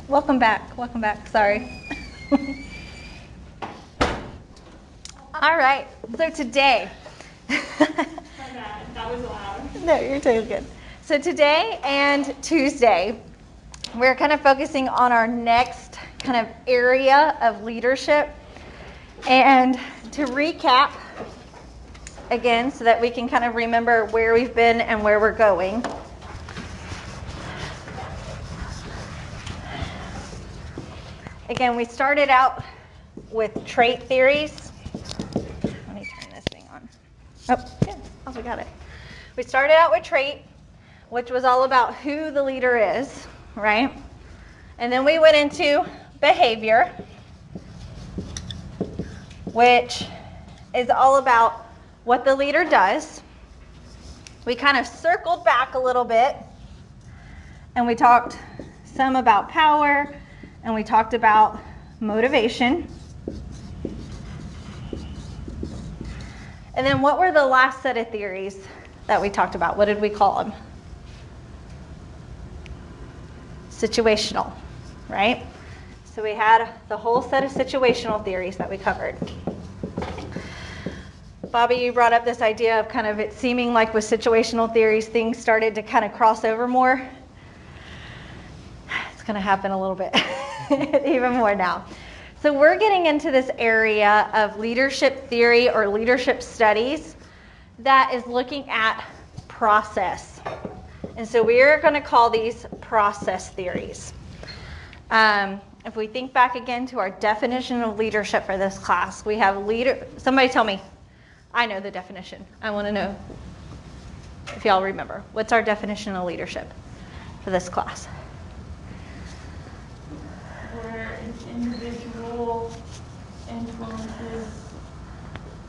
Welcome back, sorry. All right, so today. My bad, that was loud. No, you're totally good. So today and Tuesday, we're kind of focusing on our next kind of area of leadership. And to recap, again, so that we can kind of remember where we've been and where we're going. Again, we started out with trait theories. Let me turn this thing on. Oh, yeah, we got it. We started out with trait, which was all about who the leader is, right? And then we went into behavior, which is all about what the leader does. We kind of circled back a little bit, and we talked some about power, and we talked about motivation. And then what were the last set of theories that we talked about? What did we call them? Situational, right? So we had the whole set of situational theories that we covered. Bobby, you brought up this idea of kind of it seeming like with situational theories, things started to kind of cross over more. It's going to happen a little bit, even more now. So we're getting into this area of leadership theory or leadership studies that is looking at process. And so we're going to call these process theories. If we think back again to our definition of leadership for this class, we have leader. Somebody tell me. I know the definition. I want to know if y'all remember. What's our definition of leadership for this class? Where an individual influences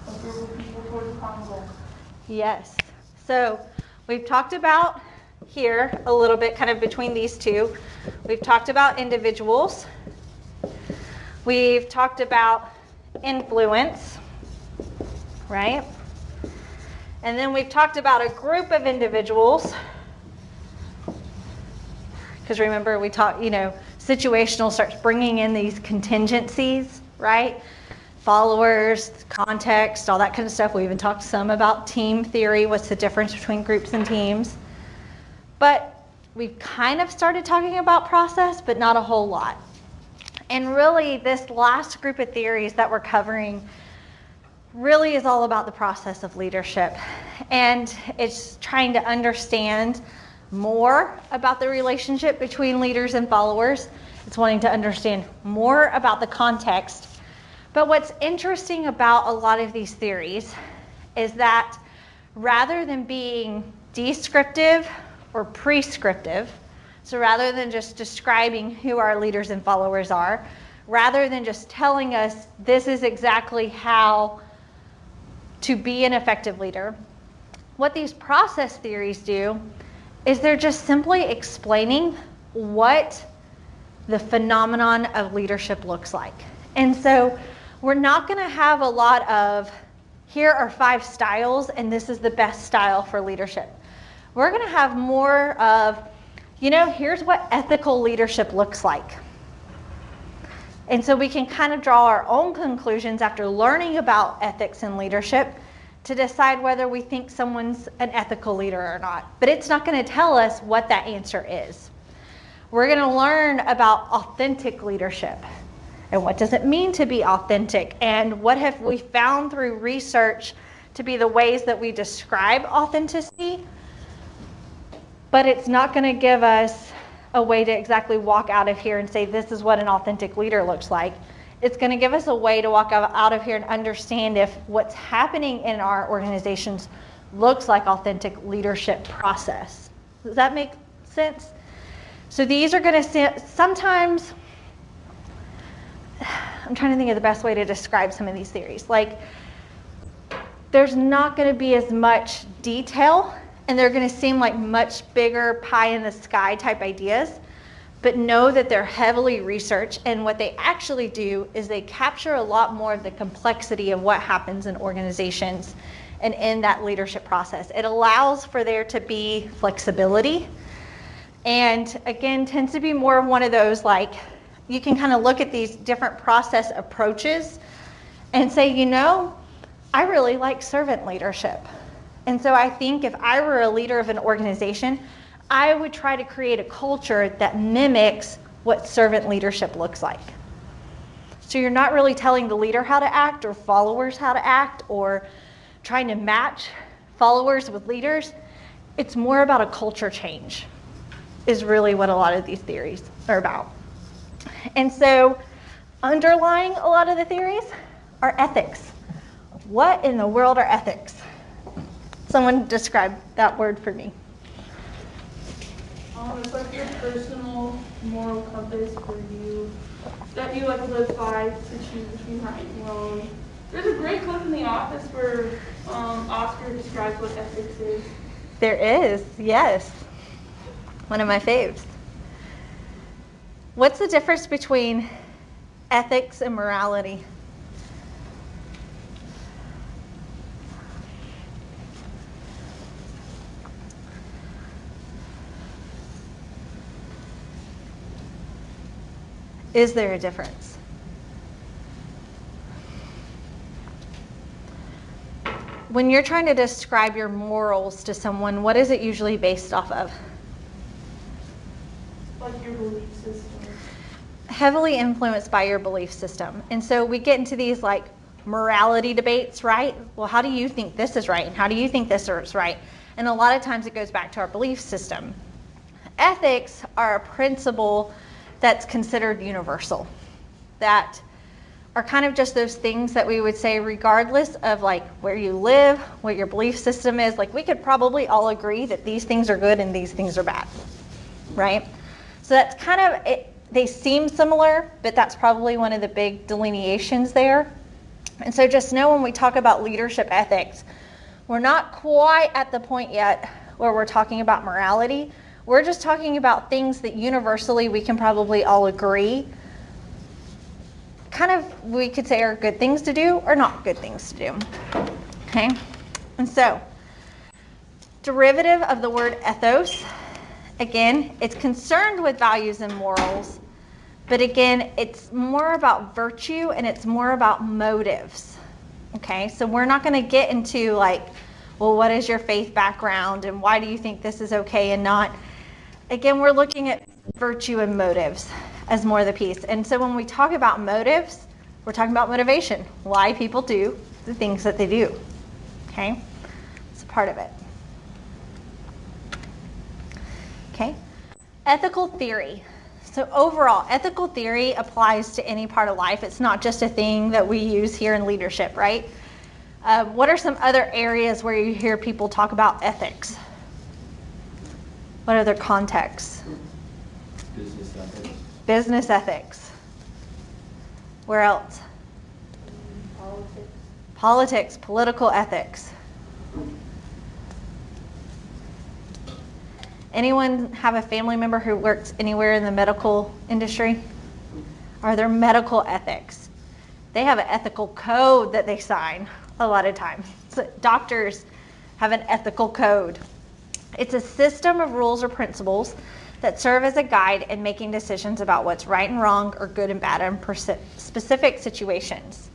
a group of people towards a common goal. Yes. So we've talked about here a little bit kind of between these two. We've talked about individuals. We've talked about influence, right? And then we've talked about a group of individuals. Because remember, we talked, situational starts bringing in these contingencies, right? Followers, context, all that kind of stuff. We even talked some about team theory. What's the difference between groups and teams? But we've kind of started talking about process, but not a whole lot. And really, this last group of theories that we're covering really is all about the process of leadership. And it's trying to understand more about the relationship between leaders and followers. It's wanting to understand more about the context. But what's interesting about a lot of these theories is that rather than being descriptive or prescriptive, so rather than just describing who our leaders and followers are, rather than just telling us this is exactly how to be an effective leader, what these process theories do is they're just simply explaining what the phenomenon of leadership looks like. And so we're not going to have a lot of, here are 5 styles and this is the best style for leadership. We're going to have more of, here's what ethical leadership looks like. And so we can kind of draw our own conclusions after learning about ethics and leadership to decide whether we think someone's an ethical leader or not. But it's not going to tell us what that answer is. We're going to learn about authentic leadership. And what does it mean to be authentic? And what have we found through research to be the ways that we describe authenticity? But it's not going to give us a way to exactly walk out of here and say, this is what an authentic leader looks like. It's going to give us a way to walk out of here and understand if what's happening in our organizations looks like authentic leadership process. Does that make sense? So these are going to sometimes, I'm trying to think of the best way to describe some of these theories. Like, there's not going to be as much detail, and they're going to seem like much bigger pie in the sky type ideas, but know that they're heavily researched, and what they actually do is they capture a lot more of the complexity of what happens in organizations and in that leadership process. It allows for there to be flexibility And again, tends to be more of one of those, like, you can kind of look at these different process approaches and say, you know, I really like servant leadership. And so I think if I were a leader of an organization, I would try to create a culture that mimics what servant leadership looks like. So you're not really telling the leader how to act or followers how to act or trying to match followers with leaders. It's more about a culture change is really what a lot of these theories are about. And so underlying a lot of the theories are ethics. What in the world are ethics? Someone describe that word for me. It's like your personal moral compass for you that you like live by to choose between right and wrong. There's a great clip in The Office where Oscar describes what ethics is. There is, yes. One of my faves. What's the difference between ethics and morality? Is there a difference? When you're trying to describe your morals to someone, what is it usually based off of? Like your belief system. Heavily influenced by your belief system. And so we get into these like morality debates, right? Well, how do you think this is right? And how do you think this is right? And a lot of times it goes back to our belief system. Ethics are a principle that's considered universal, that are kind of just those things that we would say regardless of like where you live, what your belief system is, like we could probably all agree that these things are good and these things are bad, right? So that's kind of it. They seem similar, but that's probably one of the big delineations there. And so just know when we talk about leadership ethics, we're not quite at the point yet where we're talking about morality. We're just talking about things that universally we can probably all agree kind of we could say are good things to do or not good things to do. Okay? And so, derivative of the word ethos, again, it's concerned with values and morals, but again, it's more about virtue and it's more about motives. Okay? So we're not going to get into like, well, what is your faith background and why do you think this is okay and not? Again, we're looking at virtue and motives as more of the piece. And so when we talk about motives, we're talking about motivation, why people do the things that they do. Okay? It's a part of it. Okay? Ethical theory. So overall, ethical theory applies to any part of life. It's not just a thing that we use here in leadership, right? What are some other areas where you hear people talk about ethics? What other contexts? Business ethics. Business ethics. Where else? Politics. Politics, political ethics. Anyone have a family member who works anywhere in the medical industry? Are there medical ethics? They have an ethical code that they sign a lot of times. So doctors have an ethical code. It's a system of rules or principles that serve as a guide in making decisions about what's right and wrong or good and bad in specific situations.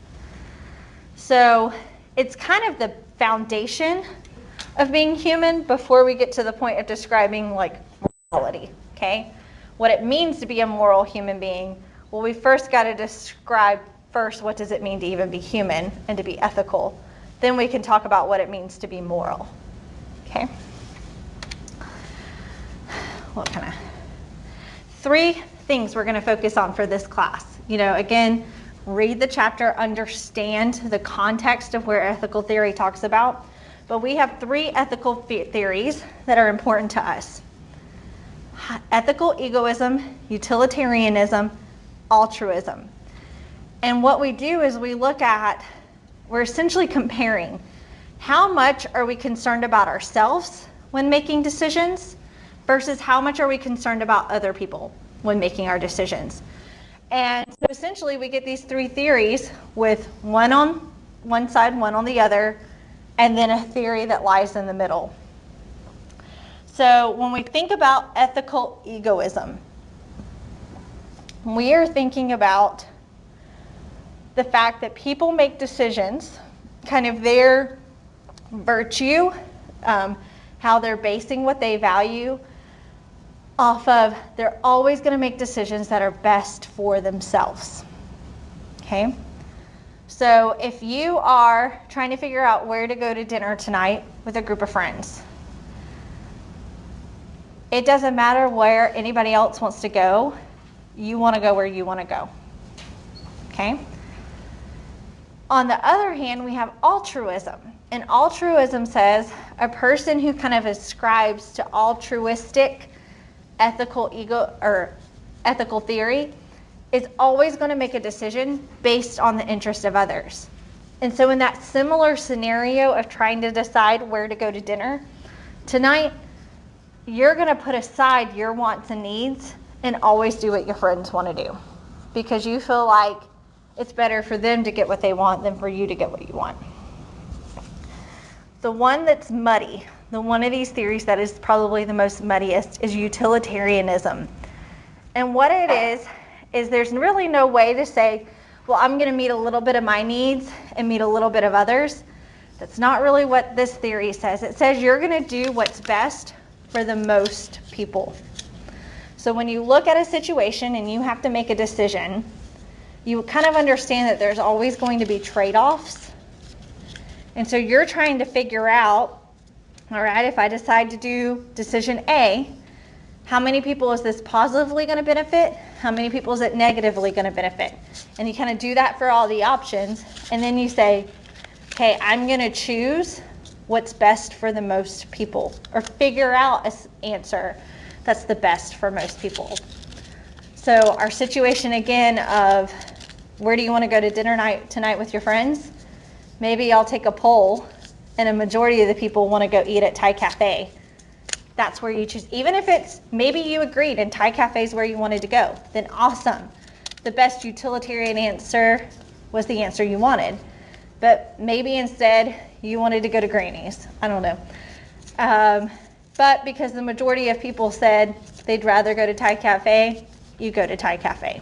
So it's kind of the foundation of being human before we get to the point of describing like morality, okay? What it means to be a moral human being. Well, we first got to describe first what does it mean to even be human and to be ethical. Then we can talk about what it means to be moral, okay? What kind of 3 things we're going to focus on for this class. You know, again, read the chapter, understand the context of where ethical theory talks about. But we have 3 ethical theories that are important to us. Ethical egoism, utilitarianism, altruism. And what we do is we look at, we're essentially comparing how much are we concerned about ourselves when making decisions versus how much are we concerned about other people when making our decisions. And so essentially we get these 3 theories with one on one side, one on the other, and then a theory that lies in the middle. So when we think about ethical egoism, we are thinking about the fact that people make decisions, kind of their virtue, how they're basing what they value off of, they're always going to make decisions that are best for themselves. Okay? So if you are trying to figure out where to go to dinner tonight with a group of friends, it doesn't matter where anybody else wants to go. You want to go where you want to go. Okay? On the other hand, we have altruism. And altruism says a person who kind of ascribes to altruistic ethical theory is always going to make a decision based on the interest of others. And so in that similar scenario of trying to decide where to go to dinner tonight, you're going to put aside your wants and needs and always do what your friends want to do, because you feel like it's better for them to get what they want than for you to get what you want. The one that's muddy, the one of these theories that is probably the most muddiest, is utilitarianism. And what it is there's really no way to say, well, I'm going to meet a little bit of my needs and meet a little bit of others. That's not really what this theory says. It says you're going to do what's best for the most people. So when you look at a situation and you have to make a decision, you kind of understand that there's always going to be trade-offs. And so you're trying to figure out, all right, if I decide to do decision A, how many people is this positively going to benefit? How many people is it negatively going to benefit? And you kind of do that for all the options. And then you say, okay, I'm going to choose what's best for the most people, or figure out an answer that's the best for most people. So our situation again of where do you want to go to dinner tonight with your friends? Maybe I'll take a poll and a majority of the people want to go eat at Thai Cafe. That's where you choose. Even if it's, maybe you agreed and Thai Cafe is where you wanted to go, then awesome. The best utilitarian answer was the answer you wanted. But maybe instead you wanted to go to Granny's. I don't know. But because the majority of people said they'd rather go to Thai Cafe, you go to Thai Cafe.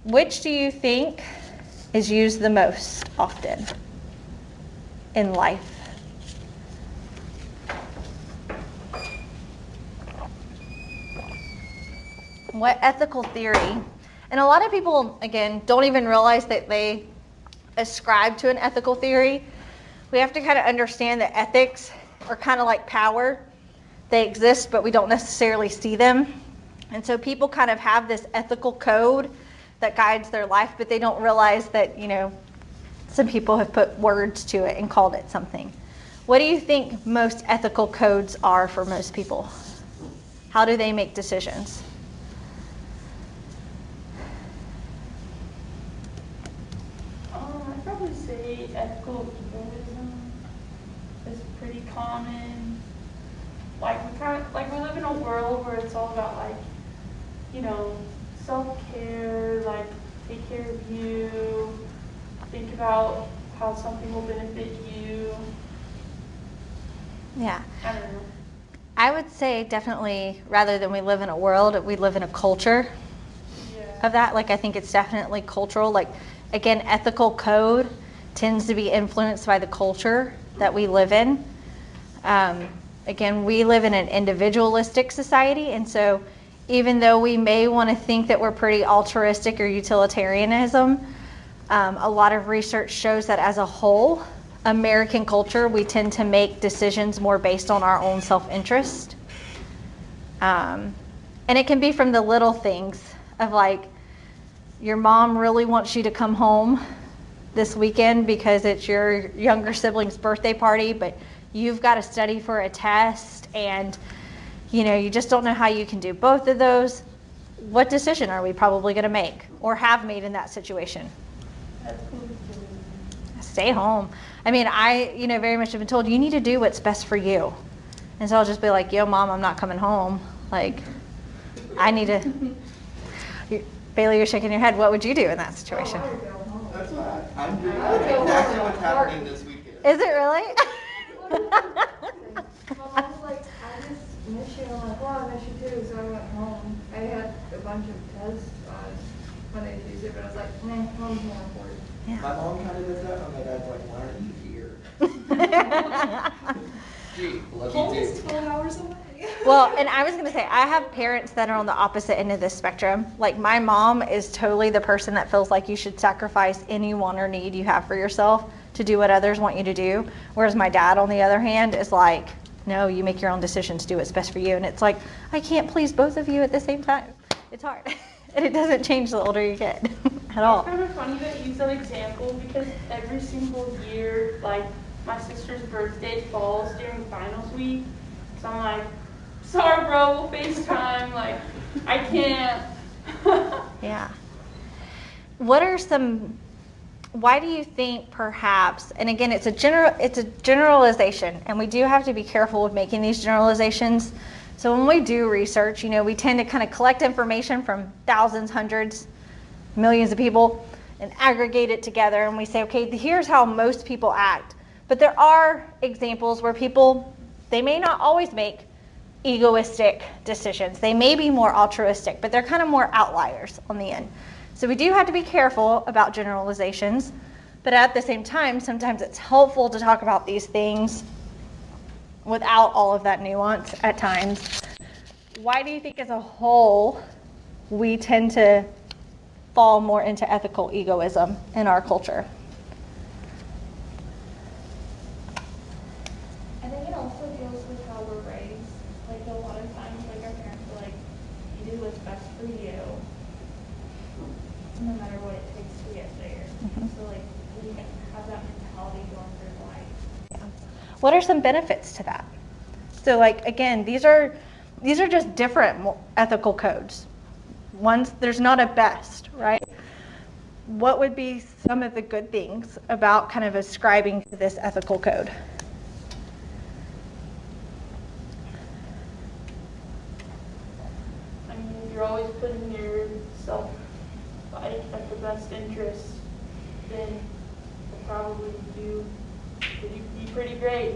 Which do you think is used the most often in life? What ethical theory? And a lot of people, again, don't even realize that they ascribe to an ethical theory. We have to kind of understand that ethics are kind of like power. They exist, but we don't necessarily see them. And so people kind of have this ethical code that guides their life, but they don't realize that, some people have put words to it and called it something. What do you think most ethical codes are for most people? How do they make decisions? I'd probably say ethical egoism is pretty common. We live in a world where it's all about self-care, take care of you, think about how something will benefit you. Yeah. I don't know. I would say definitely, rather than we live in a world, we live in a culture of that. I think it's definitely cultural. Again, ethical code tends to be influenced by the culture that we live in. Again, we live in an individualistic society, and so even though we may want to think that we're pretty altruistic or utilitarianism, a lot of research shows that as a whole, American culture, we tend to make decisions more based on our own self-interest. And it can be from the little things of your mom really wants you to come home this weekend because it's your younger sibling's birthday party, but you've got to study for a test and you just don't know how you can do both of those. What decision are we probably going to make or have made in that situation? Stay home. I very much have been told you need to do what's best for you. And so I'll just be like, yo, Mom, I'm not coming home. I need to. Bailey, you're shaking your head. What would you do in that situation? That's what I'm doing. That's exactly what's happening this weekend. Is it really? lot of issue too, so I went home. I had a bunch of tests on Monday and Tuesday, but I was like, nah, home's more important. My mom kind of does that, and my dad's like, why aren't you here? Gee, love Home you is too. 12 hours away. Well, and I was going to say, I have parents that are on the opposite end of the spectrum. Like, my mom is totally the person that feels like you should sacrifice any want or need you have for yourself to do what others want you to do. Whereas my dad, on the other hand, is like, no, you make your own decisions, do what's best for you. And it's like, I can't please both of you at the same time. It's hard. And it doesn't change the older you get at all. It's kind of funny that you use that example because every single year, like, my sister's birthday falls during finals week. So I'm like, sorry, bro, we'll FaceTime. Like, I can't. Yeah. What are some, why do you think perhaps, and again, it's a generalization, and we do have to be careful with making these generalizations. So when we do research, we tend to kind of collect information from thousands, hundreds, millions of people and aggregate it together, and we say, okay, here's how most people act. But there are examples where people, they may not always make egoistic decisions. They may be more altruistic, but they're kind of more outliers on the end. So we do have to be careful about generalizations, but at the same time, sometimes it's helpful to talk about these things without all of that nuance at times. Why do you think as a whole we tend to fall more into ethical egoism in our culture? I think it also deals with how we're raised. Like a lot of times, like our parents are like, you do what's best for you, no matter what it takes to get there. So like, we can have that mentality going through life. What are some benefits to that? So like, again, these are just different ethical codes. There's not a best, right? What would be some of the good things about kind of ascribing to this ethical code? I mean, if you're always putting yourself at the best interest, then you'll probably do be pretty great.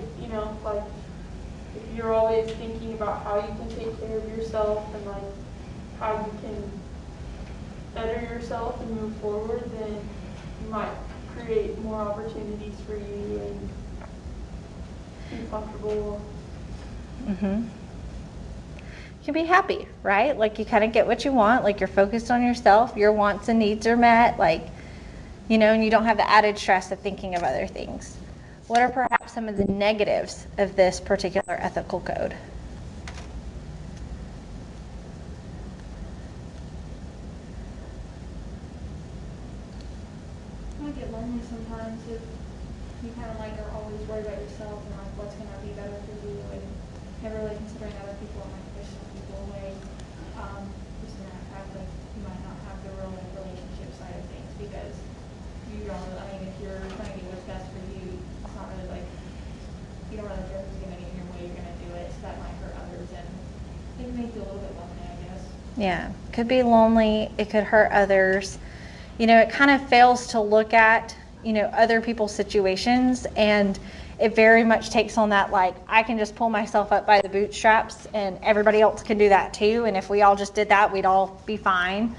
Like if you're always thinking about how you can take care of yourself and like how you can better yourself and move forward, then you might create more opportunities for you and be comfortable. Mm-hmm. You can be happy, right? Like you kind of get what you want, like you're focused on yourself, your wants and needs are met, like, and you don't have the added stress of thinking of other things. What are perhaps some of the negatives of this particular ethical code? You might get lonely sometimes if you kind of like are always worried about yourself and like what's going to be better for you and never really considering other people and like push some people away. Just in that fact, like you might not have the real like relationship side of things because you don't really, I mean, if you're trying to do what's best for you, it's not really like, you don't really care who's going to get in your way, you're going to do it, so that might hurt others and it can make you a little bit lonely, I guess. Yeah, could be lonely, it could hurt others. It kind of fails to look at, other people's situations, and it very much takes on that, like, I can just pull myself up by the bootstraps and everybody else can do that too, and if we all just did that, we'd all be fine.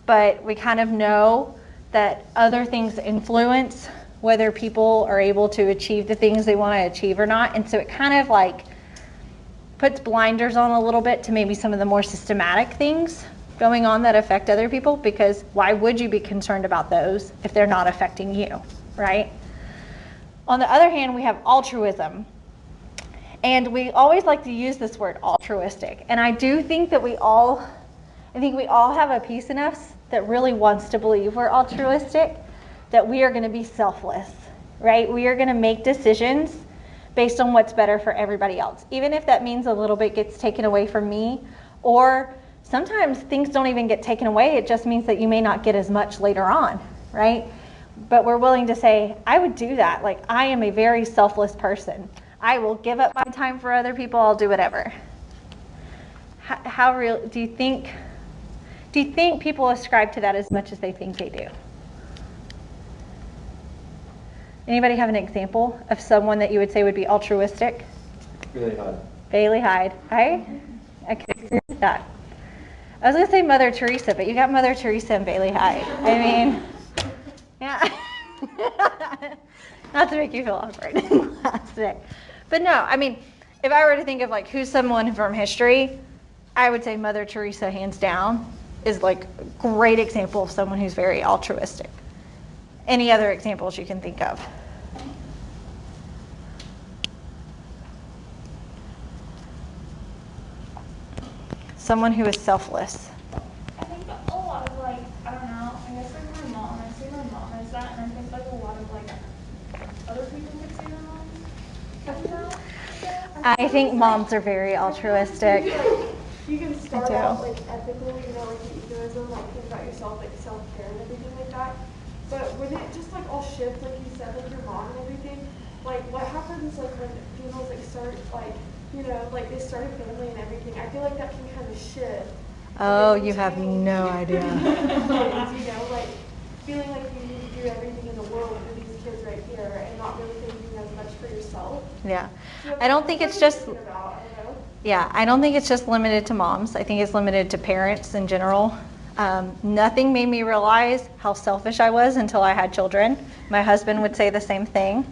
But we kind of know that other things influence whether people are able to achieve the things they want to achieve or not, and so it kind of like puts blinders on a little bit to maybe some of the more systematic things going on that affect other people, because why would you be concerned about those if they're not affecting you, right? On the other hand, we have altruism. And we always like to use this word altruistic. And I do think that we all have a piece in us that really wants to believe we're altruistic, that we are going to be selfless, right? We are going to make decisions based on what's better for everybody else, even if that means a little bit gets taken away from me, or sometimes things don't even get taken away. It just means that you may not get as much later on, right? But we're willing to say, I would do that. Like, I am a very selfless person. I will give up my time for other people. I'll do whatever. How real do you think people ascribe to that as much as they think they do? Anybody have an example of someone that you would say would be altruistic? Really hard. Bailey Hyde, right? Okay, yeah. I was gonna say Mother Teresa, but you got Mother Teresa and Bailey High. I mean, yeah. Not to make you feel awkward today. But no, I mean, if I were to think of like who's someone from history, I would say Mother Teresa, hands down, is like a great example of someone who's very altruistic. Any other examples you can think of? Someone who is selfless. I think a lot of like, I don't know, I guess like my mom, I see my mom as that, and I think like a lot of like other people could see their moms as that. I think moms are very altruistic. You can start do. out like ethical, you know, like the egoism, like think about yourself, like self-care and everything like that. But when it just like all shift, like you said, like your mom and everything, like what happens like when females like start like, you know, like they start a family and everything, I feel like that can kind of shift. Oh, Like, you have no idea. kids, you know, like feeling like you need to do everything in the world for these kids right here and not really thinking as much for yourself. Yeah. So I don't think it's that's just, what I'm thinking about, I don't know. yeah, I don't think it's just limited to moms. I think it's limited to parents in general. Nothing made me realize how selfish I was until I had children. My husband would say the same thing.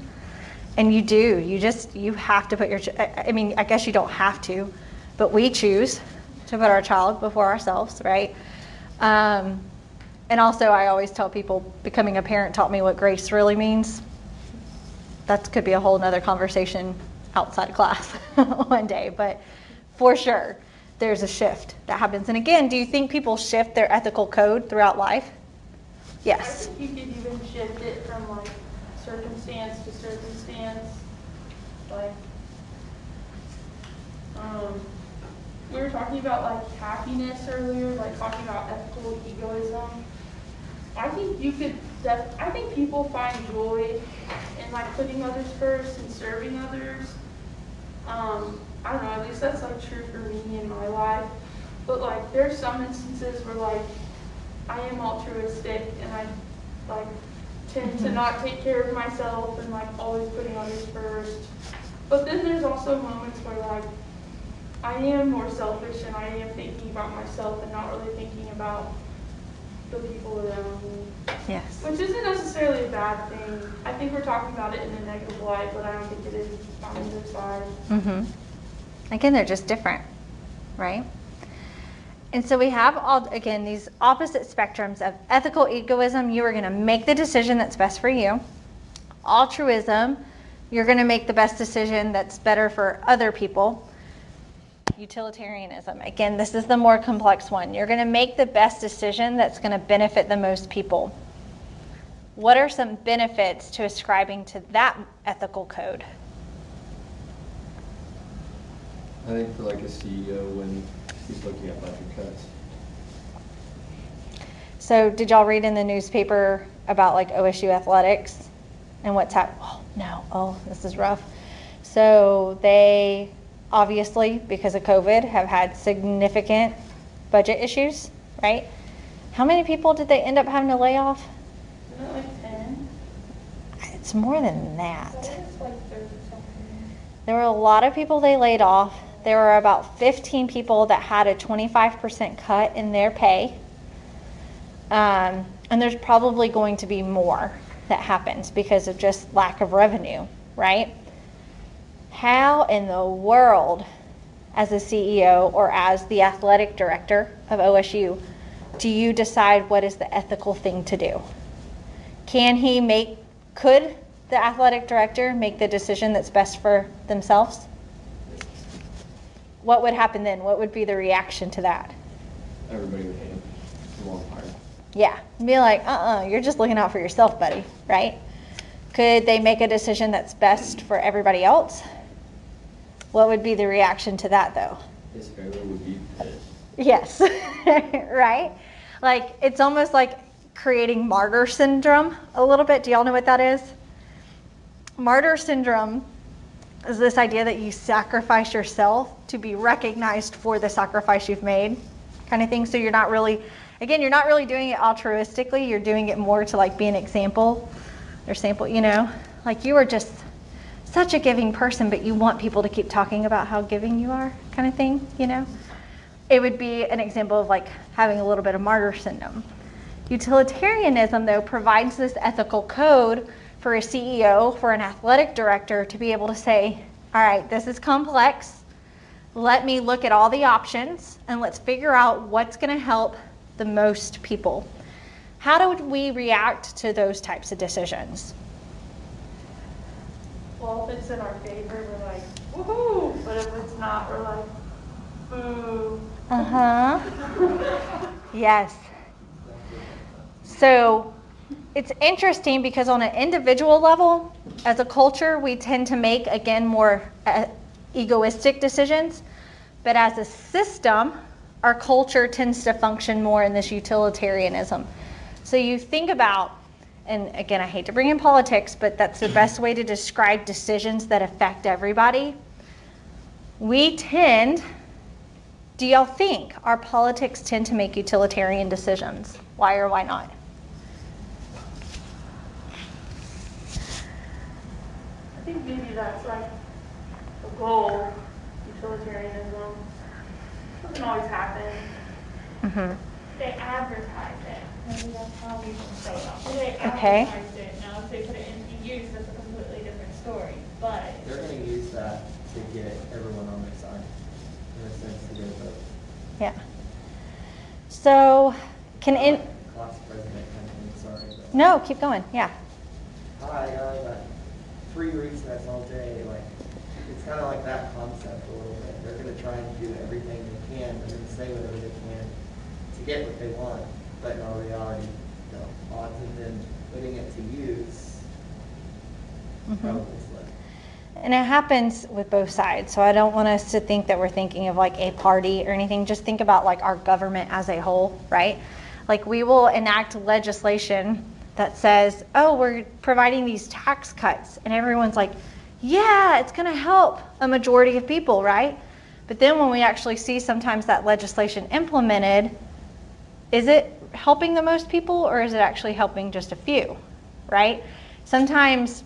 And you do, you have to put your, I mean, I guess you don't have to, but we choose to put our child before ourselves, right? And also I always tell people becoming a parent taught me what grace really means. That could be a whole nother conversation outside of class one day, but for sure there's a shift that happens. And again, do you think people shift their ethical code throughout life? I Yes. think you could even shift it from like circumstance to circumstance. Like, we were talking about like happiness earlier, like talking about ethical egoism. I think you could, I think people find joy in like putting others first and serving others. I don't know, at least that's like true for me in my life. But like there's some instances where like I am altruistic and I like tend to not take care of myself and like always putting others first. But then there's also moments where like I am more selfish and I am thinking about myself and not really thinking about the people around me. Yes. Which isn't necessarily a bad thing. I think we're talking about it in a negative light, but I don't think it is on either side. Mm-hmm. Again, they're just different, right? And so we have all, again, these opposite spectrums of ethical egoism. You are going to make the decision that's best for you. Altruism, you're going to make the best decision that's better for other people. Utilitarianism, again, this is the more complex one. You're going to make the best decision that's going to benefit the most people. What are some benefits to ascribing to that ethical code? I think for like a CEO when he's looking at budget cuts. So did y'all read in the newspaper about like OSU athletics and what's happening? Oh, no. Oh, this is rough. So they obviously, because of COVID, have had significant budget issues, right? How many people did they end up having to lay off? Isn't it like 10? It's more than that. I think it's like 30 something. There were a lot of people they laid off. There were about 15 people that had a 25% cut in their pay. And there's probably going to be more that happens because of just lack of revenue, right? How in the world, as a CEO or as the athletic director of OSU, do you decide what is the ethical thing to do? Could the athletic director make the decision that's best for themselves? What would happen then? What would be the reaction to that? Everybody would hate him. He won't hire. Yeah, be like, you're just looking out for yourself, buddy, right? Could they make a decision that's best for everybody else? What would be the reaction to that, though? His failure would be pissed. Yes, right? Like, it's almost like creating martyr syndrome a little bit. Do y'all know what that is? Martyr syndrome is this idea that you sacrifice yourself to be recognized for the sacrifice you've made, kind of thing. So you're not really doing it altruistically. You're doing it more to like be an example or sample, like you are just such a giving person, but you want people to keep talking about how giving you are, kind of thing, it would be an example of like having a little bit of martyr syndrome. Utilitarianism, though, provides this ethical code for a CEO, for an athletic director to be able to say, all right, this is complex. Let me look at all the options and let's figure out what's going to help the most people. How do we react to those types of decisions? Well, if it's in our favor, we're like, woohoo! But if it's not, we're like, boo. Yes. So it's interesting because on an individual level, as a culture, we tend to make, again, more egoistic decisions. But as a system, our culture tends to function more in this utilitarianism. So you think about, and again, I hate to bring in politics, but that's the best way to describe decisions that affect everybody. We tend, do y'all think our politics tend to make utilitarian decisions? Why or why not? I think maybe that's like the goal, utilitarianism. Doesn't always happen. Mm-hmm. They advertise it. Maybe that's how we can say it. They Okay. advertise it. Now, if they put it into use, that's a completely different story. But They're gonna use that to get everyone on their side, in a sense, to get a vote. Yeah. So, Class president kind of thing, sorry. but- no, keep going, yeah. Hi, I got 3 recess all day, like, it's kind of like that concept a little bit. They're gonna try and do everything they can, they're gonna say whatever they can to get what they want, but in all reality, the odds of them putting it to use probably slim. And it happens with both sides. So I don't want us to think that we're thinking of like a party or anything. Just think about like our government as a whole, right? Like we will enact legislation that says, oh, we're providing these tax cuts. And everyone's like, yeah, it's going to help a majority of people, right? But then when we actually see sometimes that legislation implemented, is it helping the most people or is it actually helping just a few, right? Sometimes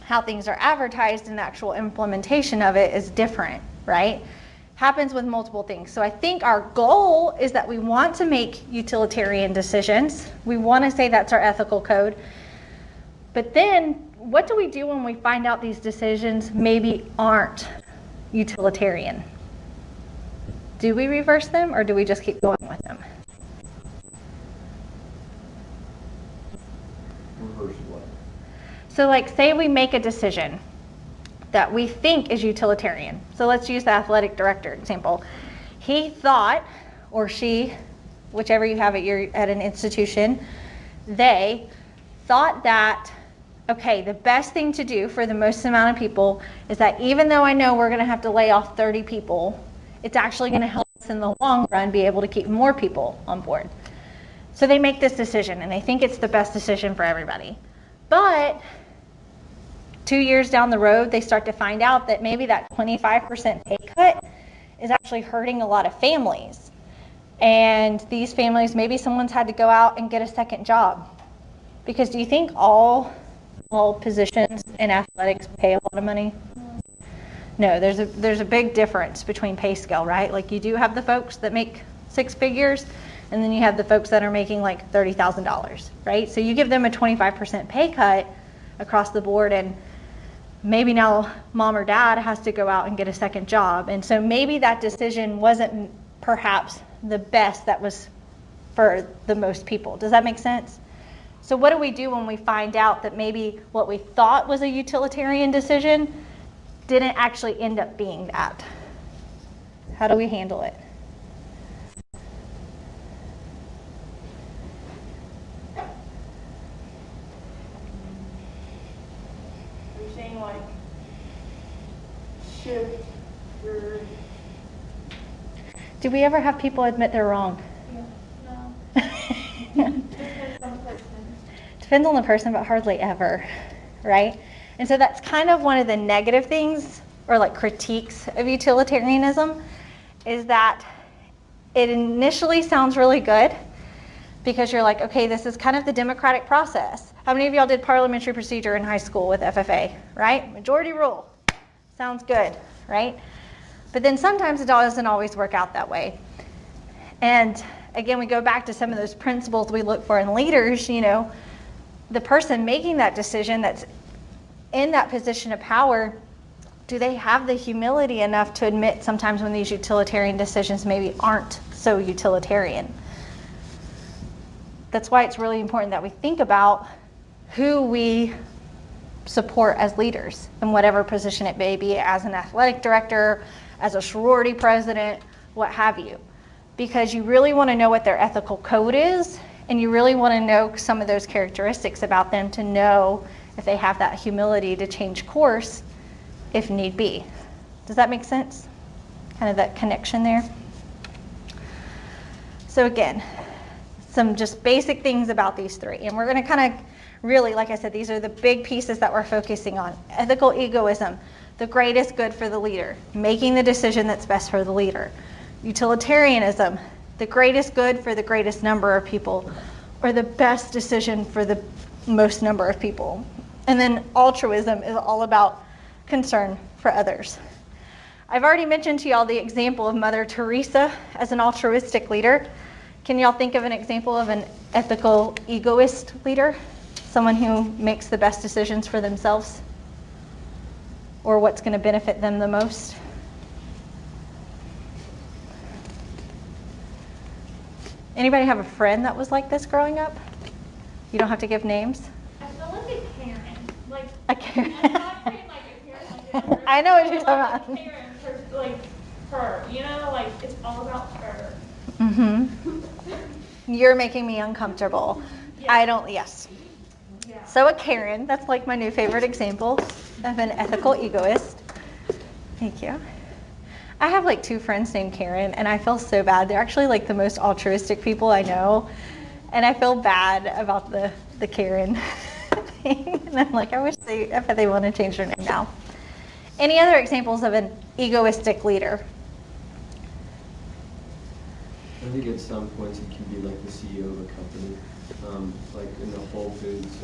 how things are advertised and the actual implementation of it is different, right? Happens with multiple things. So I think our goal is that we want to make utilitarian decisions. We want to say that's our ethical code. But then what do we do when we find out these decisions maybe aren't utilitarian? Do we reverse them or do we just keep going with them? Reverse what? So like say we make a decision that we think is utilitarian. So let's use the athletic director example. He thought, or she, whichever you have at an institution, they thought that, okay, the best thing to do for the most amount of people is that even though I know we're gonna have to lay off 30 people, it's actually gonna help us in the long run be able to keep more people on board. So they make this decision and they think it's the best decision for everybody. But 2 years down the road, they start to find out that maybe that 25% pay cut is actually hurting a lot of families. And these families, maybe someone's had to go out and get a second job. Because do you think all positions in athletics pay a lot of money? No, there's a big difference between pay scale, right? Like you do have the folks that make 6 figures, and then you have the folks that are making like $30,000, right? So you give them a 25% pay cut across the board, and maybe now mom or dad has to go out and get a second job. And so maybe that decision wasn't perhaps the best that was for the most people. Does that make sense? So what do we do when we find out that maybe what we thought was a utilitarian decision didn't actually end up being that? How do we handle it? You're saying like shift your Do we ever have people admit they're wrong? no. Depends on the person. Depends on the person, but hardly ever, right? And so that's kind of one of the negative things, or like critiques of utilitarianism, is that it initially sounds really good because you're like, okay, this is kind of the democratic process. How many of y'all did parliamentary procedure in high school with FFA, right? Majority rule. Sounds good, right? But then sometimes it doesn't always work out that way. And again, we go back to some of those principles we look for in leaders. The person making that decision that's in that position of power, do they have the humility enough to admit sometimes when these utilitarian decisions maybe aren't so utilitarian? That's why it's really important that we think about who we support as leaders in whatever position it may be, as an athletic director, as a sorority president, what have you. Because you really want to know what their ethical code is, and you really want to know some of those characteristics about them to know if they have that humility to change course if need be. Does that make sense? Kind of that connection there. So again, some just basic things about these three. And we're going to kind of really, like I said, these are the big pieces that we're focusing on. Ethical egoism, the greatest good for the leader, making the decision that's best for the leader. Utilitarianism, the greatest good for the greatest number of people, or the best decision for the most number of people. And then altruism is all about concern for others. I've already mentioned to y'all the example of Mother Teresa as an altruistic leader. Can y'all think of an example of an ethical egoist leader? Someone who makes the best decisions for themselves? Or what's going to benefit them the most? Anybody have a friend that was like this growing up? You don't have to give names. I feel like a Karen. Like, A Karen. I'm not saying like a Karen like a I know what you're talking like about. a Karen, like her, like it's all about her. You're making me uncomfortable. Yes. Yeah. So a Karen, that's like my new favorite example of an ethical egoist. Thank you. I have like 2 friends named Karen, and I feel so bad. They're actually like the most altruistic people I know, and I feel bad about the Karen thing. And I'm like, I bet they want to change their name now. Any other examples of an egoistic leader? I think at some points it can be like the CEO of a company. Like in the Whole Foods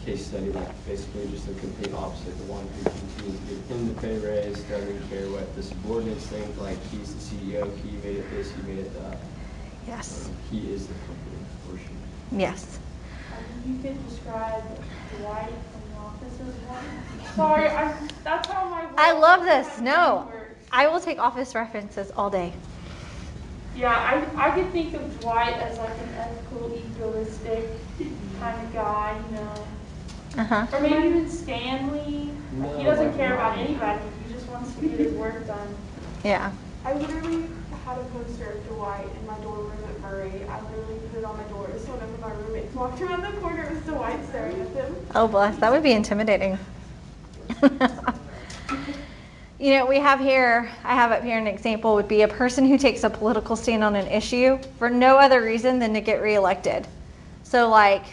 case study, like basically just the complete opposite. The one who continues to give him the pay raise, doesn't care what the subordinates think, like he's the CEO, he made it this, he made it that. Yes. He is the company portion. Yes. You could describe Dwight from The Office as one. Sorry, that's how my. I love this. works. No, I will take office references all day. Yeah, I could think of Dwight as like an ethical, egoistic kind of guy, Or maybe even Stanley. No, He doesn't like care about Ryan. anybody. He just wants to get his work done. Yeah. I literally had a poster of Dwight in my dorm room at Murray. I literally put it on my door so whenever my roommates walked around the corner, it was Dwight staring at them. Oh, bless. That would be intimidating. We have here, I have up here an example would be a person who takes a political stand on an issue for no other reason than to get reelected. So like,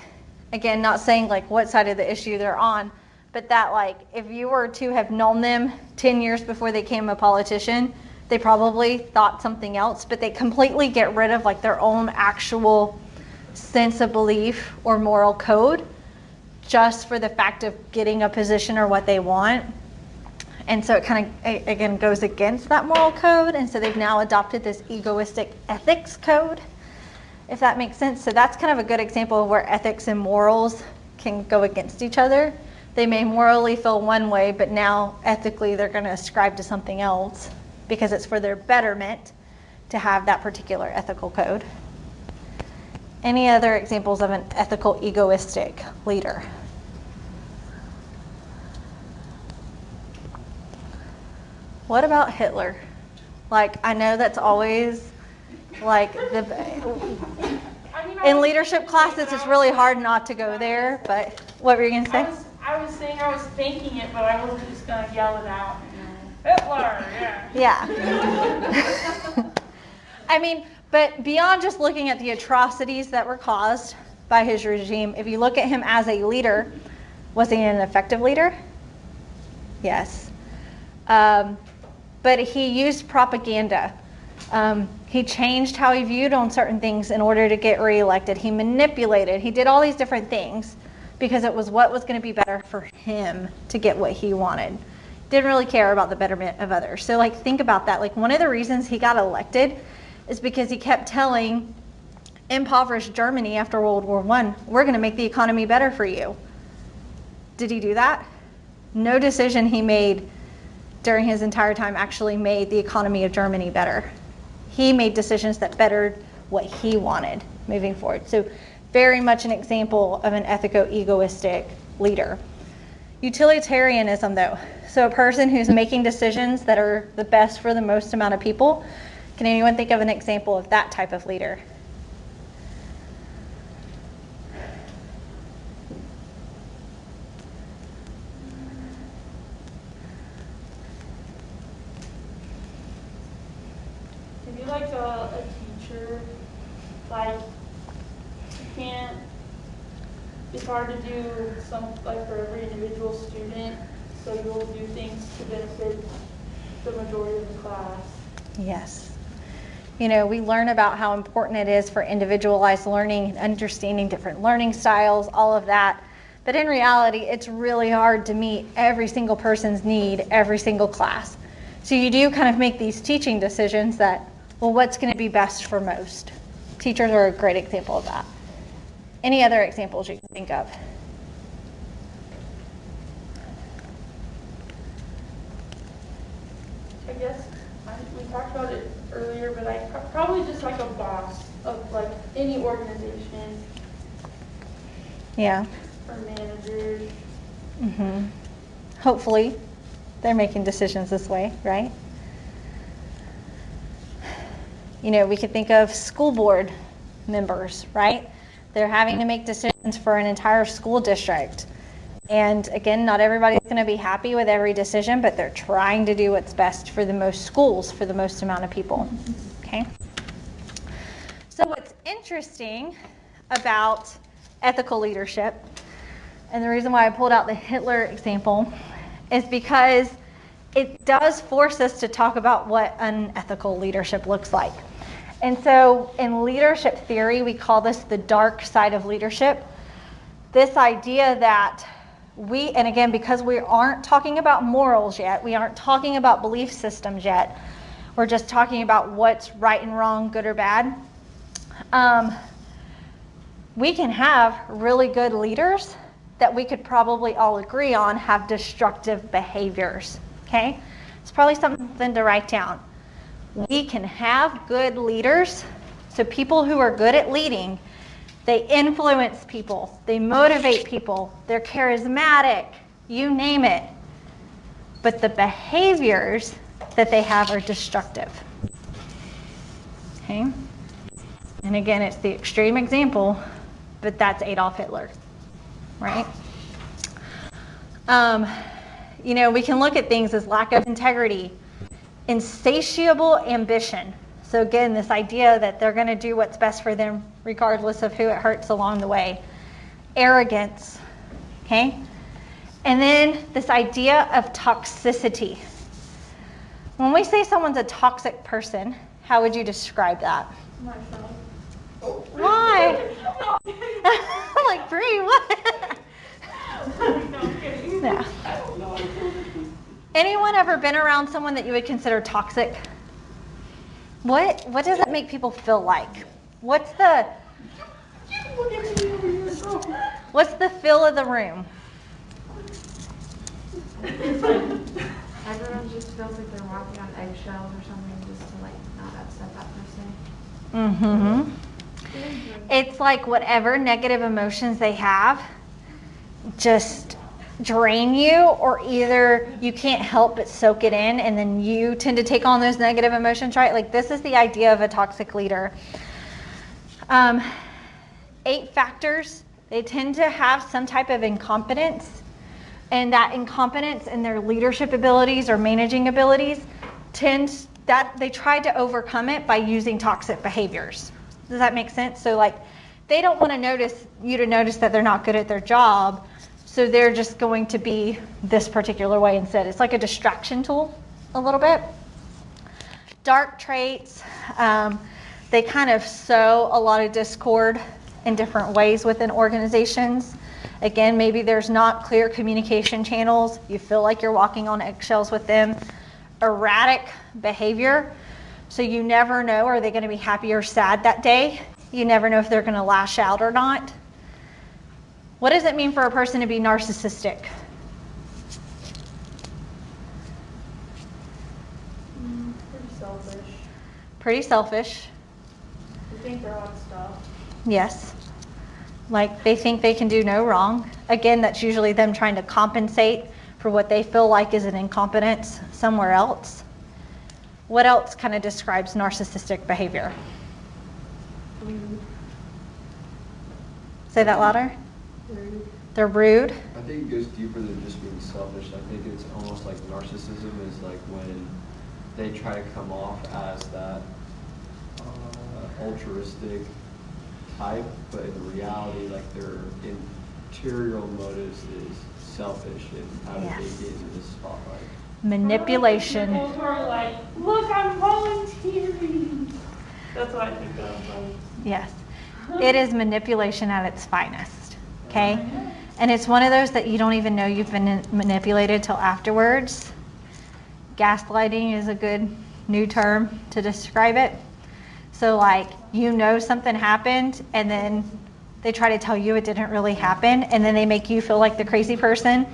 again, not saying like what side of the issue they're on, but that like if you were to have known them 10 years before they became a politician, they probably thought something else, but they completely get rid of like their own actual sense of belief or moral code just for the fact of getting a position or what they want. And so it kind of, again, goes against that moral code. And so they've now adopted this egoistic ethics code, if that makes sense. So that's kind of a good example of where ethics and morals can go against each other. They may morally feel one way, but now ethically they're going to ascribe to something else because it's for their betterment to have that particular ethical code. Any other examples of an ethical egoistic leader? What about Hitler? Like, I know that's always like in leadership classes, it's really hard not to go there, but what were you going to say? I was saying I was thinking it, but I wasn't just going to yell it out. Hitler, yeah. Yeah. I mean, but beyond just looking at the atrocities that were caused by his regime, if you look at him as a leader, was he an effective leader? Yes. But he used propaganda. He changed how he viewed on certain things in order to get reelected. He manipulated. He did all these different things because it was what was going to be better for him to get what he wanted. Didn't really care about the betterment of others. So like think about that. Like one of the reasons he got elected is because he kept telling impoverished Germany after World War I, we're going to make the economy better for you. Did he do that? No decision he made during his entire time actually made the economy of Germany better. He made decisions that bettered what he wanted moving forward. So very much an example of an ethico-egoistic leader. Utilitarianism, though. So a person who's making decisions that are the best for the most amount of people. Can anyone think of an example of that type of leader? If you're like a teacher, like you can't, it's hard to do some, like for every individual student, so you'll do things to benefit the majority of the class. Yes. You know, we learn about how important it is for individualized learning and understanding different learning styles, all of that. But in reality, it's really hard to meet every single person's need every single class. So you do kind of make these teaching decisions that, well, what's going to be best for most? Teachers are a great example of that. Any other examples you can think of? I guess we talked about it earlier, but I probably just like a boss of like any organization Yeah. or managers. Mm-hmm. Hopefully, they're making decisions this way, right? You know, we could think of school board members, right? They're having to make decisions for an entire school district. And again, not everybody's going to be happy with every decision, but they're trying to do what's best for the most schools, for the most amount of people. Okay? So what's interesting about ethical leadership, and the reason why I pulled out the Hitler example, is because it does force us to talk about what unethical leadership looks like. And so in leadership theory, we call this the dark side of leadership. This idea that and again, because we aren't talking about morals yet, we aren't talking about belief systems yet, we're just talking about what's right and wrong, good or bad. We can have really good leaders that we could probably all agree on have destructive behaviors, okay? It's probably something to write down. We can have good leaders, so people who are good at leading, they influence people, they motivate people, they're charismatic, you name it. But the behaviors that they have are destructive. Okay? And again, it's the extreme example, but that's Adolf Hitler, right? You know, we can look at things as lack of integrity, insatiable ambition. So again, this idea that they're going to do what's best for them regardless of who it hurts along the way. Arrogance, okay? And then this idea of toxicity. When we say someone's a toxic person, how would you describe that? Myself. Why? I'm like, Bree, what? No, I'm kidding. No. Anyone ever been around someone that you would consider toxic? What does it make people feel like? What's the feel of the room? Everyone just feels like they're walking on eggshells or something just to like not upset that person. Mm-hmm. It's like whatever negative emotions they have just drain you, or either you can't help but soak it in and then you tend to take on those negative emotions, right? Like this is the idea of a toxic leader. 8 factors, they tend to have some type of incompetence, and that incompetence in their leadership abilities or managing abilities they try to overcome it by using toxic behaviors. Does that make sense? So like they don't want you to notice that they're not good at their job, so they're just going to be this particular way instead. It's like a distraction tool a little bit. Dark traits, they kind of sow a lot of discord in different ways within organizations. Again, maybe there's not clear communication channels. You feel like you're walking on eggshells with them. Erratic behavior. So you never know, are they going to be happy or sad that day? You never know if they're going to lash out or not. What does it mean for a person to be narcissistic? Pretty selfish. Pretty selfish. They think they're on stuff. Yes. Like they think they can do no wrong. Again, that's usually them trying to compensate for what they feel like is an incompetence somewhere else. What else kind of describes narcissistic behavior? Say that louder. Rude. They're rude. I think it goes deeper than just being selfish. I think it's almost like narcissism is like when they try to come off as that altruistic type, but in reality, like their interior motives is selfish and how do Yes. they get into the spotlight. Manipulation. People who are like, look, I'm volunteering. That's what I think of. Like, Yes. It is manipulation at its finest. Okay? And it's one of those that you don't even know you've been manipulated till afterwards. Gaslighting is a good new term to describe it. So like, you know something happened and then they try to tell you it didn't really happen and then they make you feel like the crazy person.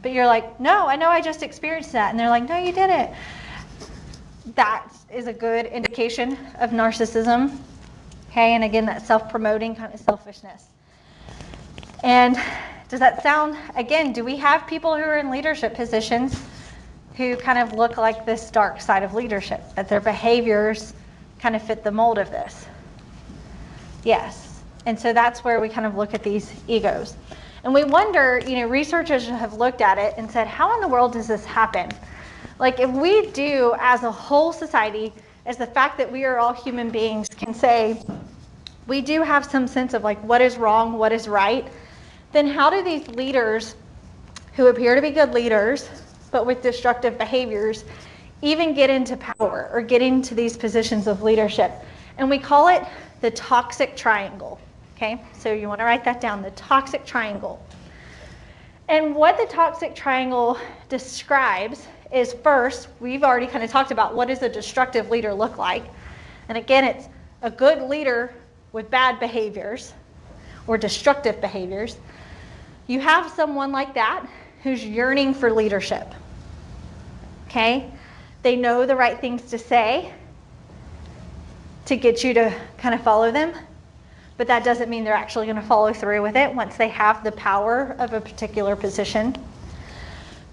But you're like, no, I know I just experienced that. And they're like, no, you didn't. That is a good indication of narcissism. Okay, and again, that self-promoting kind of selfishness. And does that sound, again, do we have people who are in leadership positions who kind of look like this dark side of leadership, that their behaviors kind of fit the mold of this? Yes. And so that's where we kind of look at these egos. And we wonder, researchers have looked at it and said, how in the world does this happen? Like if we do as a whole society, as the fact that we are all human beings can say, we do have some sense of like what is wrong, what is right, then how do these leaders who appear to be good leaders, but with destructive behaviors, even get into power or get into these positions of leadership? And we call it the toxic triangle. Okay, so you want to write that down, the toxic triangle. And what the toxic triangle describes is, first, we've already kind of talked about what does a destructive leader look like. And again, it's a good leader with bad behaviors or destructive behaviors. You have someone like that who's yearning for leadership. Okay, they know the right things to say to get you to kind of follow them. But that doesn't mean they're actually going to follow through with it once they have the power of a particular position.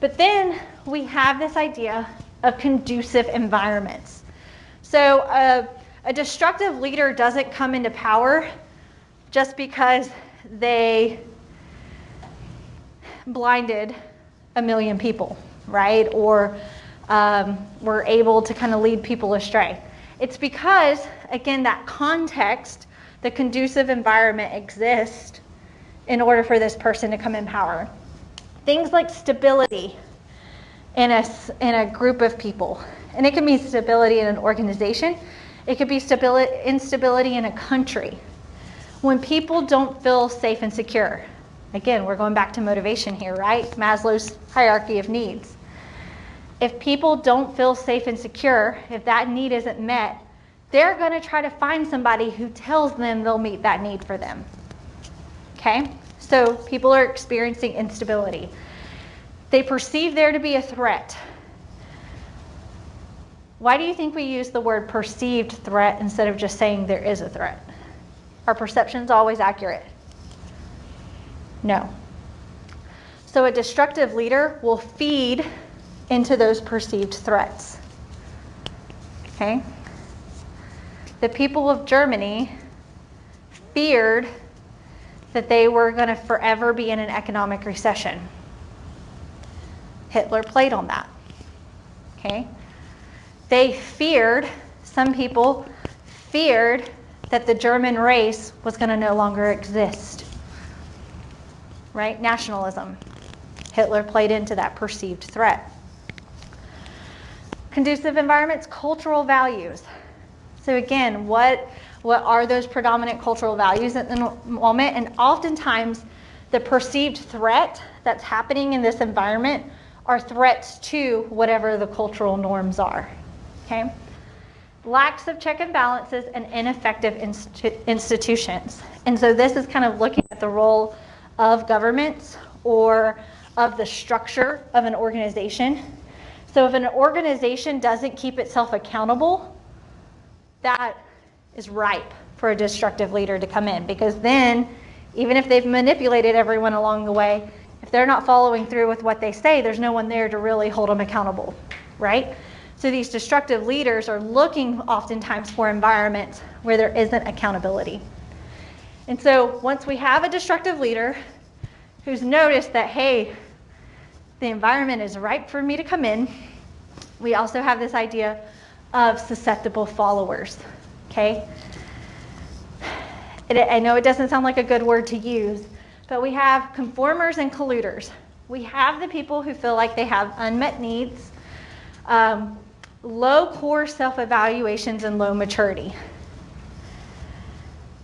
But then we have this idea of conducive environments. So a destructive leader doesn't come into power just because they blinded 1 million people, right? Or were able to kind of lead people astray. It's because, again, that context, the conducive environment exists in order for this person to come in power. Things like stability in a group of people. And it can be stability in an organization. It could be instability in a country. When people don't feel safe and secure. Again, we're going back to motivation here, right? Maslow's hierarchy of needs. If people don't feel safe and secure, if that need isn't met, they're going to try to find somebody who tells them they'll meet that need for them. Okay? So people are experiencing instability. They perceive there to be a threat. Why do you think we use the word perceived threat instead of just saying there is a threat? Are perceptions always accurate? No. So a destructive leader will feed into those perceived threats. Okay? The people of Germany feared that they were going to forever be in an economic recession. Hitler played on that. Okay? They feared, some people feared that the German race was going to no longer exist. Right? Nationalism. Hitler played into that perceived threat. Conducive environments, cultural values. So again, what are those predominant cultural values at the moment? And oftentimes, the perceived threat that's happening in this environment are threats to whatever the cultural norms are. Okay? lacks of check and balances, and ineffective institutions. And so this is kind of looking at the role of governments or of the structure of an organization. So if an organization doesn't keep itself accountable, that is ripe for a destructive leader to come in, because then, even if they've manipulated everyone along the way, if they're not following through with what they say, there's no one there to really hold them accountable, right? So these destructive leaders are looking oftentimes for environments where there isn't accountability. And so once we have a destructive leader who's noticed that, hey, the environment is ripe for me to come in, we also have this idea of susceptible followers, okay? I know it doesn't sound like a good word to use, but we have conformers and colluders. We have the people who feel like they have unmet needs, low core self-evaluations, and low maturity.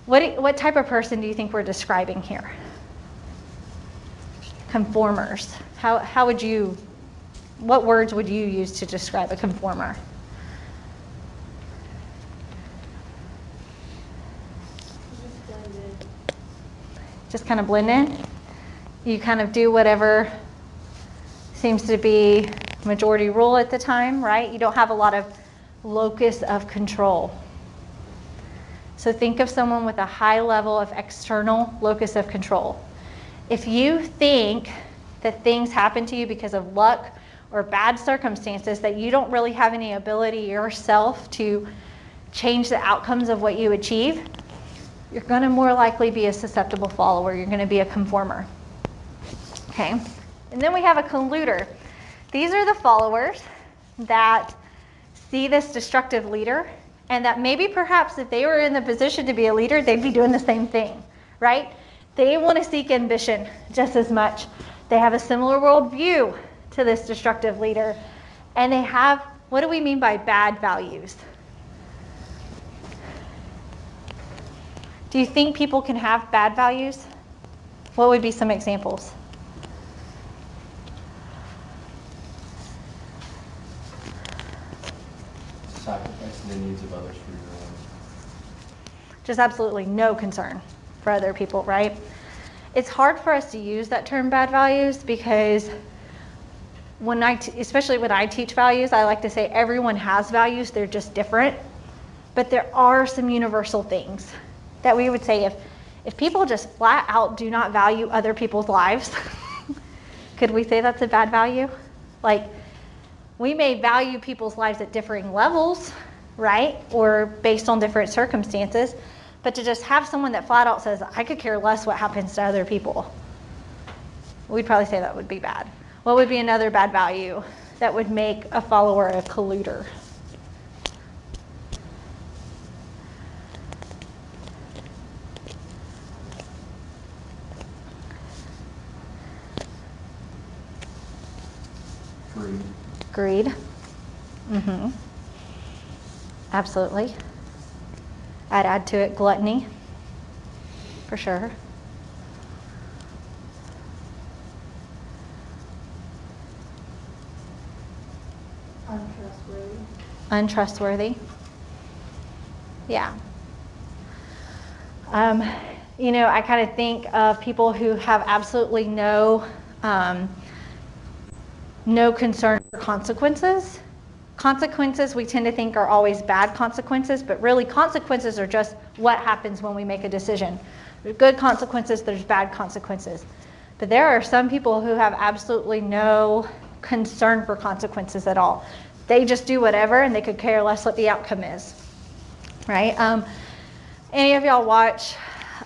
What type of person do you think we're describing here? Conformers. How would you, what words would you use to describe a conformer? Just kind of blend in. You kind of do whatever seems to be majority rule at the time, right? You don't have a lot of locus of control. So think of someone with a high level of external locus of control. If you think that things happen to you because of luck or bad circumstances, that you don't really have any ability yourself to change the outcomes of what you achieve, you're going to more likely be a susceptible follower. You're going to be a conformer. Okay? And then we have a colluder. These are the followers that see this destructive leader, and that maybe perhaps if they were in the position to be a leader, they'd be doing the same thing, right? They want to seek ambition just as much. They have a similar worldview to this destructive leader, and they have, what do we mean by bad values? Do you think people can have bad values? What would be some examples? Sacrificing the needs of others for your own. Just absolutely no concern for other people, right? It's hard for us to use that term bad values, because especially when I teach values, I like to say everyone has values, they're just different. But there are some universal things that we would say if people just flat out do not value other people's lives, could we say that's a bad value? Like, we may value people's lives at differing levels, right? Or based on different circumstances, but to just have someone that flat out says, I could care less what happens to other people, we'd probably say that would be bad. What would be another bad value that would make a follower a colluder? Greed. Mm-hmm. Absolutely. I'd add to it gluttony, for sure. Untrustworthy. Yeah. I kind of think of people who have absolutely no concern for consequences. Consequences we tend to think are always bad consequences, but really consequences are just what happens when we make a decision. There's good consequences, there's bad consequences. But there are some people who have absolutely no concern for consequences at all. They just do whatever, and they could care less what the outcome is, right? Any of y'all watch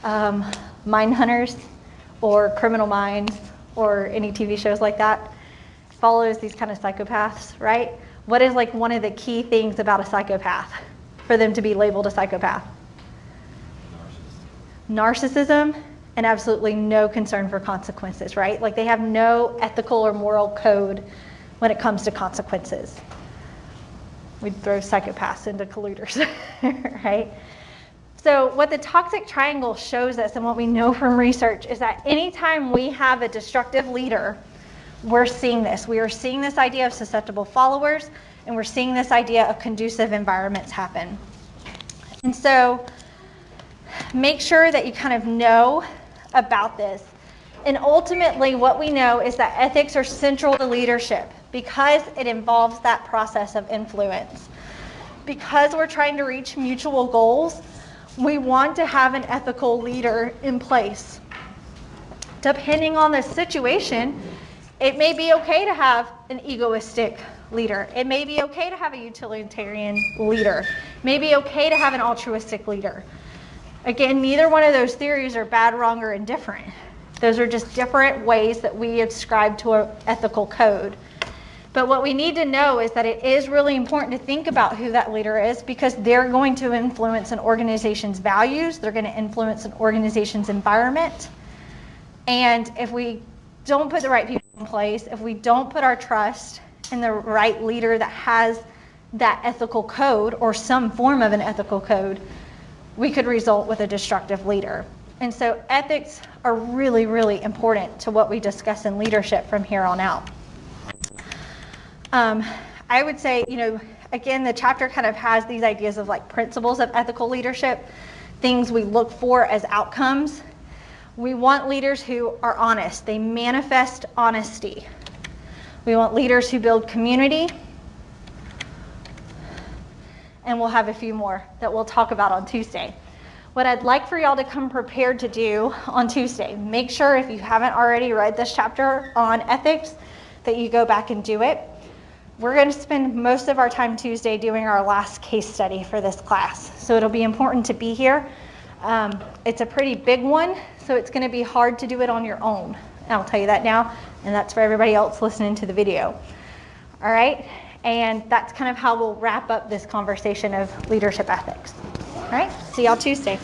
Mindhunters or Criminal Minds or any TV shows like that? Follows these kind of psychopaths, right? What is like one of the key things about a psychopath for them to be labeled a psychopath? Narcissism and absolutely no concern for consequences, right? Like they have no ethical or moral code when it comes to consequences. We'd throw psychopaths into colluders, right? So what the toxic triangle shows us, and what we know from research, is that anytime we have a destructive leader, we're seeing this. We are seeing this idea of susceptible followers, And we're seeing this idea of conducive environments happen. And so make sure that you kind of know about this. And ultimately, what we know is that ethics are central to leadership because it involves that process of influence. Because we're trying to reach mutual goals, we want to have an ethical leader in place. Depending on the situation, it may be okay to have an egoistic leader. It may be okay to have a utilitarian leader. It may be okay to have an altruistic leader. Again, neither one of those theories are bad, wrong, or indifferent. Those are just different ways that we ascribe to an ethical code. But what we need to know is that it is really important to think about who that leader is, because they're going to influence an organization's values. They're going to influence an organization's environment. And if we don't put the right people in place, if we don't put our trust in the right leader that has that ethical code or some form of an ethical code, we could result with a destructive leader. And so ethics are really, really important to what we discuss in leadership from here on out. I would say, again, the chapter kind of has these ideas of like principles of ethical leadership, things we look for as outcomes. We want leaders who are honest. They manifest honesty. We want leaders who build community. And we'll have a few more that we'll talk about on Tuesday. What I'd like for y'all to come prepared to do on Tuesday, make sure if you haven't already read this chapter on ethics, that you go back and do it. We're going to spend most of our time Tuesday doing our last case study for this class. So it'll be important to be here. It's a pretty big one, so it's going to be hard to do it on your own. And I'll tell you that now, and that's for everybody else listening to the video. All right? And that's kind of how we'll wrap up this conversation of leadership ethics. All right? See y'all Tuesday.